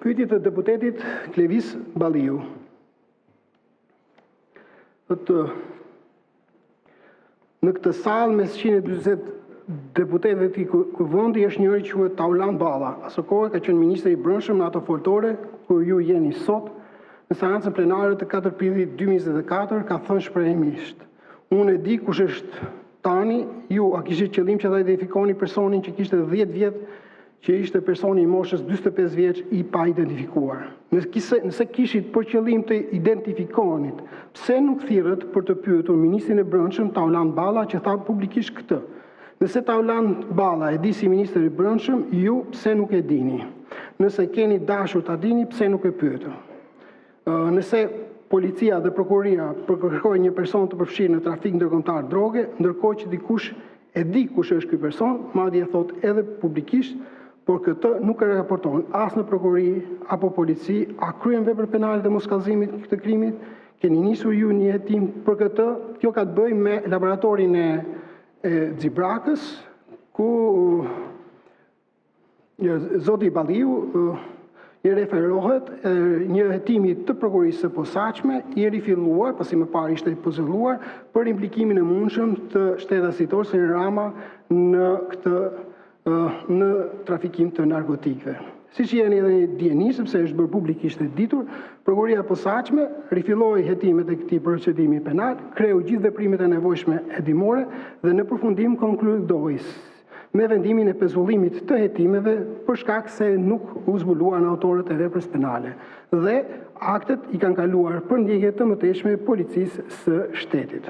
pyetje të deputetit Klevis Balliu. Në këtë salë mes 140 deputetëve të kuvendi është njëri që quhet Taulan Balla. Asë kohë ka qenë ministri i brendshëm në ato foltore ku ju jeni sot, në seancën plenare të 4 prillit 2024 ka thënë shprehimisht: unë e di kush është tani, ju a kishit qëllim që ta identifikoni personin që kishte 10 vjet, që ishte personi i moshës 45 vjeç i pa identifikuar. Nëse kishit për qëllim të identifikonit, pse nuk thirrët për të pyetur ministrin e brendshëm Taulan Balla që tha publikisht këtë? Nëse Taulan Balla e di si ministri i brendshëm, ju pse nuk e dini? Nëse keni dashur ta dini, pse nuk e pyetën? Nëse policia dhe prokuroria përkërkojnë një person të përfshirë në trafik ndërkombëtar droge, ndërkohë që dikush e di kush është ky person, madje e thot edhe publikisht, por këtë nuk e raporton as në prokurori apo polici, a kryen vepër penale të moskallëzimit të krimit, keni nisur ju një hetim për këtë. Kjo ka të bëjë me laboratorin e Xibrakës, ku zoti Balliu i referohet një hetimi të prokurorisë së posaçme, i rifilluar, pasi më parë ishte pozulluar, për implikimin e mundshëm të shtetasit Seni Rama në trafikim të narkotikëve. Siç jeni edhe dijeni, sepse është bërë publikisht e ditur, prokuroria e posaçme rifilloi hetimet e këtij procedimi penal, kreu gjithë veprimet e nevojshme hedimore dhe në përfundim konkludoi me vendimin e pezullimit të hetimeve për shkak se nuk u zbuluan autorët e veprës penale dhe aktet i kanë kaluar për ndjekje të mëtejshme policisë së shtetit.